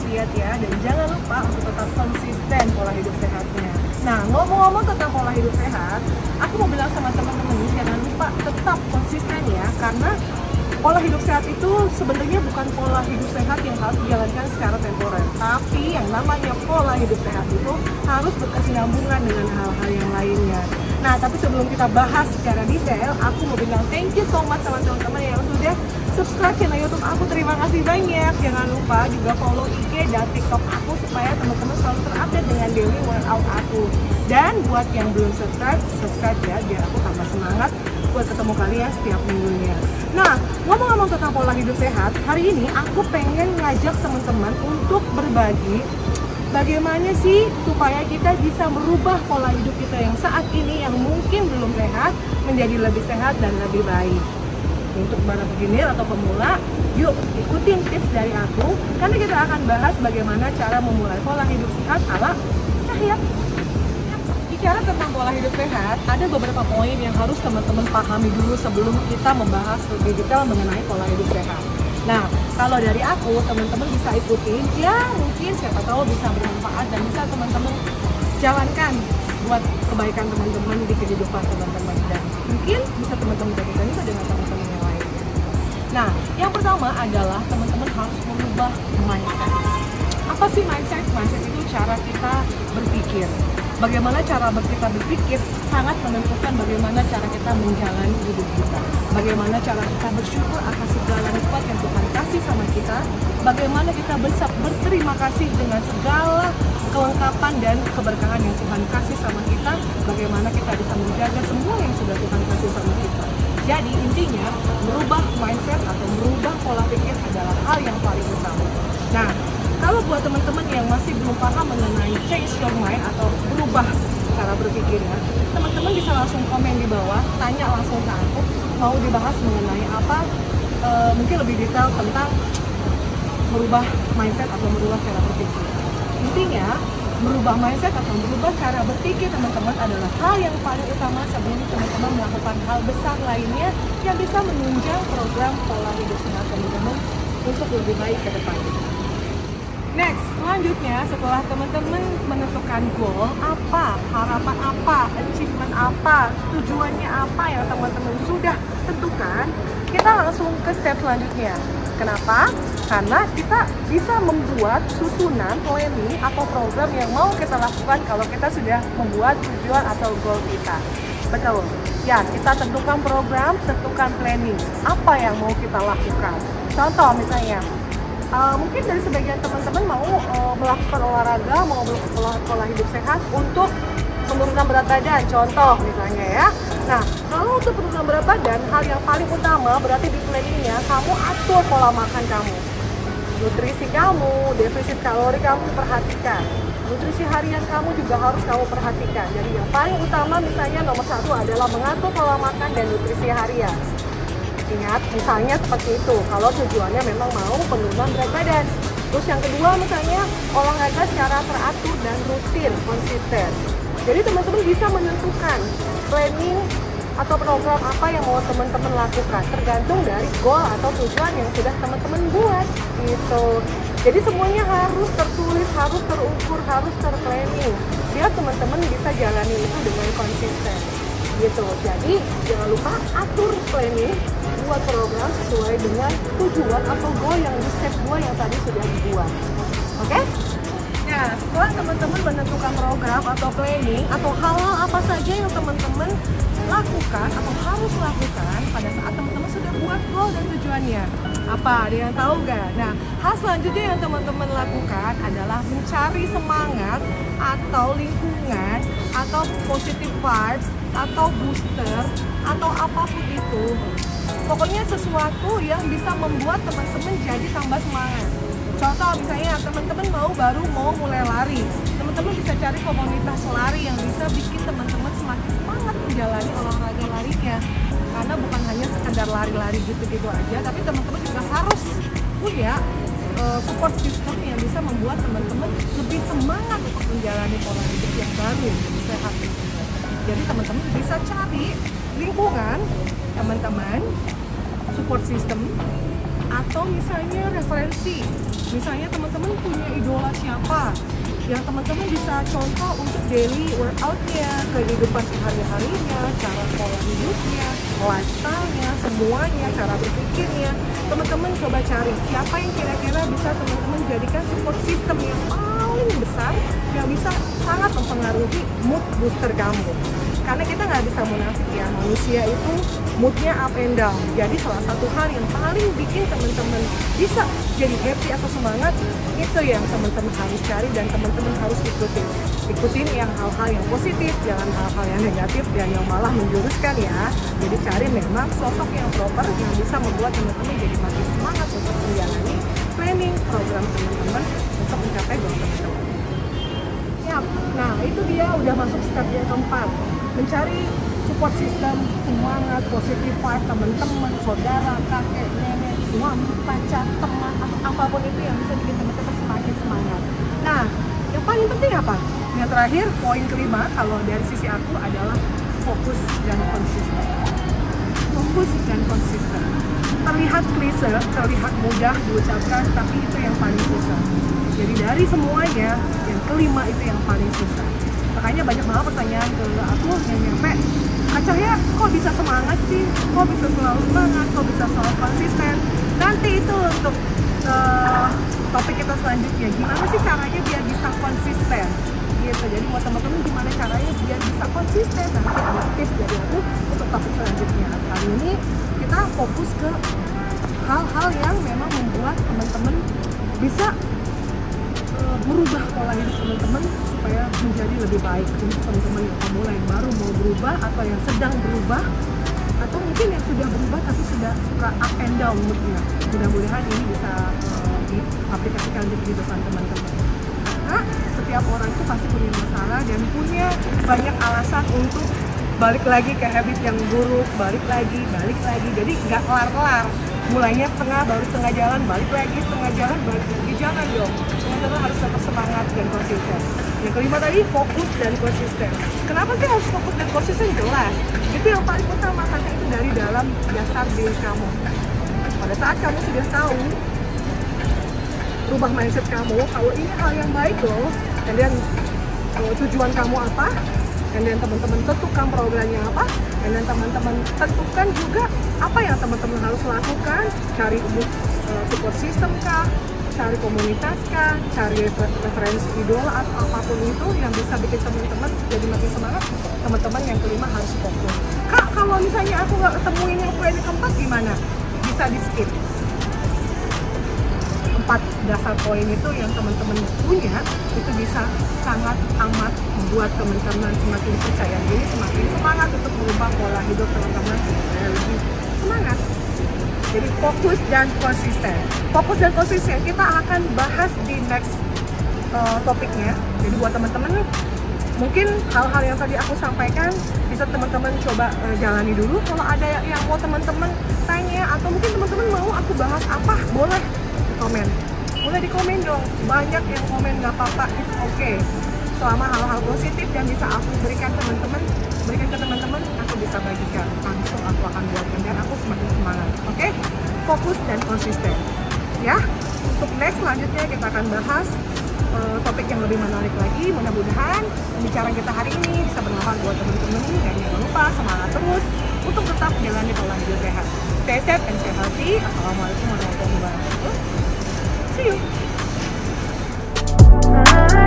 diet ya, dan jangan lupa untuk tetap konsisten pola hidup sehatnya. Nah, ngomong-ngomong tentang pola hidup sehat, aku mau bilang sama teman-teman nih, jangan lupa tetap konsisten ya, karena pola hidup sehat itu sebenarnya bukan pola hidup sehat yang harus dijalankan secara temporer, tapi yang namanya pola hidup sehat itu harus berkesinambungan dengan hal-hal yang lainnya. Nah, tapi sebelum kita bahas secara detail, aku mau bilang thank you so much sama teman-teman yang sudah subscribe channel YouTube aku. Terima kasih banyak. Jangan lupa juga follow IG dan TikTok aku supaya teman-teman selalu terupdate dengan daily workout aku. Dan buat yang belum subscribe, subscribe ya, biar aku tambah semangat buat ketemu kalian setiap minggunya. Nah, ngomong-ngomong tentang pola hidup sehat, hari ini aku pengen ngajak teman-teman untuk berbagi bagaimana sih supaya kita bisa merubah pola hidup kita yang saat ini yang mungkin belum sehat menjadi lebih sehat dan lebih baik. Untuk para beginner atau pemula, yuk ikutin tips dari aku, karena kita akan bahas bagaimana cara memulai pola hidup sehat ala Cahya. Bicara tentang pola hidup sehat, ada beberapa poin yang harus teman-teman pahami dulu sebelum kita membahas lebih detail mengenai pola hidup sehat. Nah, kalau dari aku, teman-teman bisa ikutin, ya mungkin siapa tahu bisa bermanfaat dan bisa teman-teman jalankan buat kebaikan teman-teman di kehidupan teman-teman, dan mungkin bisa teman-teman bagikan juga dengan teman-teman yang lain. Nah, yang pertama adalah teman-teman harus mengubah mindset. Apa sih mindset? Mindset itu cara kita berpikir. Bagaimana cara kita berpikir sangat menentukan bagaimana cara kita menjalani hidup kita. Bagaimana cara kita bersyukur atas segala nikmat yang Tuhan kasih sama kita. Bagaimana kita bisa berterima kasih dengan segala kelengkapan dan keberkahan yang Tuhan kasih sama kita. Bagaimana kita bisa menjaga semua yang sudah Tuhan kasih sama kita. Jadi intinya merubah mindset atau merubah pola pikir adalah hal yang paling utama. Nah, kalau buat teman-teman yang masih belum paham mengenai change your mind atau berubah cara berpikirnya, teman-teman bisa langsung komen di bawah, tanya langsung ke aku, mau dibahas mengenai apa, mungkin lebih detail tentang merubah mindset atau merubah cara berpikir. Intinya, merubah mindset atau merubah cara berpikir teman-teman adalah hal yang paling utama sebelum teman-teman melakukan hal besar lainnya yang bisa menunjang program pola hidup sehat teman-teman untuk lebih baik ke depan. Next, selanjutnya setelah teman-teman menentukan goal, apa, harapan apa, achievement apa, tujuannya apa yang teman-teman sudah tentukan, kita langsung ke step selanjutnya. Kenapa? Karena kita bisa membuat susunan planning atau program yang mau kita lakukan kalau kita sudah membuat tujuan atau goal kita. Betul. Ya, kita tentukan program, tentukan planning. Apa yang mau kita lakukan? Contoh misalnya, mungkin dari sebagian teman-teman mau melakukan olahraga, mau melakukan pola hidup sehat untuk menurunkan berat badan, contoh misalnya ya. Nah, kalau untuk menurunkan berat badan, hal yang paling utama berarti di planningnya kamu atur pola makan kamu, nutrisi kamu, defisit kalori kamu perhatikan, nutrisi harian kamu juga harus kamu perhatikan. Jadi yang paling utama misalnya nomor 1 adalah mengatur pola makan dan nutrisi harian. Ingat, misalnya seperti itu, kalau tujuannya memang mau penurunan berat badan. Terus yang kedua misalnya, olahraga secara teratur dan rutin, konsisten. Jadi teman-teman bisa menentukan planning atau program apa yang mau teman-teman lakukan, tergantung dari goal atau tujuan yang sudah teman-teman buat, gitu. Jadi semuanya harus tertulis, harus terukur, harus terplanning, biar teman-teman bisa jalani itu dengan konsisten, gitu. Jadi jangan lupa atur planning, buat program sesuai dengan tujuan atau goal yang di step 2 yang tadi sudah dibuat. Oke? Nah, setelah teman-teman menentukan program atau planning atau hal-hal apa saja yang teman-teman lakukan atau harus lakukan pada saat teman-teman sudah buat goal dan tujuannya. Apa? Ada yang tahu nggak? Nah, hal selanjutnya yang teman-teman lakukan adalah mencari semangat atau lingkungan atau positive vibes atau booster atau apapun itu. Pokoknya sesuatu yang bisa membuat teman-teman jadi tambah semangat. Contoh misalnya teman-teman baru mau mulai lari, teman-teman bisa cari komunitas lari yang bisa bikin teman-teman semakin semangat menjalani olahraga larinya. Karena bukan hanya sekedar lari-lari gitu-gitu aja, tapi teman-teman juga harus punya support system yang bisa membuat teman-teman lebih semangat untuk menjalani pola hidup yang baru, yang lebih sehat. Jadi teman-teman bisa cari lingkungan teman-teman, support system, atau misalnya referensi Misalnya teman-teman punya idola siapa yang teman-teman bisa contoh untuk daily workout-nya, kehidupan sehari-harinya, cara pola hidupnya, lifestyle-nya, semuanya, cara berpikirnya. Teman-teman coba cari siapa yang kira-kira bisa teman-teman jadikan support system yang paling besar, yang bisa sangat mempengaruhi mood booster kamu. Karena kita nggak bisa munafik ya, manusia itu moodnya up and down. Jadi salah satu hal yang paling bikin teman-teman bisa jadi happy atau semangat, itu yang teman-teman harus cari dan teman-teman harus ikutin. Ikutin yang hal-hal yang positif, jangan hal-hal yang negatif dan yang malah menjuruskan ya. Jadi cari memang sosok yang proper yang bisa membuat teman-teman jadi makin semangat untuk menjalani planning program teman-teman untuk mencapai goal teman-teman. Ya, nah itu dia udah masuk step yang keempat. Mencari support system, semangat, positif vibe teman-teman, saudara, kakek, nenek, suami, pacar, teman, atau apapun itu yang bisa bikin teman-teman semakin semangat. Nah, yang paling penting apa? Yang terakhir, poin kelima, kalau dari sisi aku adalah fokus dan konsisten. Fokus dan konsisten. Terlihat klise, terlihat mudah diucapkan, tapi itu yang paling susah. Jadi dari semuanya, yang kelima itu yang paling susah. Makanya banyak banget pertanyaan ke aku yang nyampe, Kak Cahya kok bisa semangat sih? Kok bisa selalu semangat? Kok bisa selalu konsisten? Nanti itu untuk topik kita selanjutnya. Gimana sih caranya biar bisa konsisten? Gitu. Jadi buat teman-teman gimana caranya biar bisa konsisten? Nanti ada tips dari aku untuk topik selanjutnya. Kali ini kita fokus ke hal-hal yang memang membuat teman-teman bisa merubah pola hidup teman-teman supaya menjadi lebih baik. Untuk teman-teman yang pemula yang baru mau berubah atau yang sedang berubah atau mungkin yang sudah berubah tapi sudah suka up and down moodnya. Mudah-mudahan ini bisa diaplikasikan di kehidupan teman-teman. Karena setiap orang itu pasti punya masalah dan punya banyak alasan untuk balik lagi ke habit yang buruk, balik lagi. Jadi nggak kelar-kelar. Mulainya setengah, baru setengah jalan, balik lagi, setengah jalan, balik lagi. Jangan dong. Teman-teman harus tetap semangat dan konsisten. Yang kelima tadi, fokus dan konsisten. Kenapa sih harus fokus dan konsisten? Jelas. Itu yang paling utama, karena itu dari dalam dasar diri kamu. Pada saat kamu sudah tahu, rubah mindset kamu, kalau ini hal yang baik loh, kemudian tujuan kamu apa, dan teman-teman tentukan programnya apa, dan teman-teman tentukan juga apa yang teman-teman harus lakukan, cari support system kah, cari komunitas kah, cari referensi idola atau apapun itu yang bisa bikin teman-teman jadi makin semangat. Teman-teman yang kelima harus fokus. Kak, kalau misalnya aku nggak ketemuin yang poin keempat gimana? Bisa di skip. 4 dasar poin itu yang teman-teman punya itu bisa sangat amat membuat teman-teman semakin percaya diri, semakin semangat untuk merubah pola hidup teman-teman supaya lebih semangat. Jadi fokus dan konsisten. Fokus dan konsisten kita akan bahas di next topiknya. Jadi buat teman-teman mungkin hal-hal yang tadi aku sampaikan bisa teman-teman coba jalani dulu. Kalau ada yang mau teman-teman tanya atau mungkin teman-teman mau aku bahas apa, boleh komen. Boleh di komen dong. Banyak yang komen, nggak apa-apa, it's okay. Selama hal-hal positif yang bisa aku berikan ke teman-teman, aku bisa bagikan langsung, aku akan buatkan dan aku semakin semangat. Oke? Fokus dan konsisten. Ya. Untuk next selanjutnya kita akan bahas topik yang lebih menarik lagi. Mudah-mudahan pembicaraan kita hari ini bisa bermanfaat buat teman-teman dan jangan lupa semangat terus untuk tetap menjalani pola hidup sehat. Stay safe and stay healthy. Assalamualaikum warahmatullahi wabarakatuh. See you.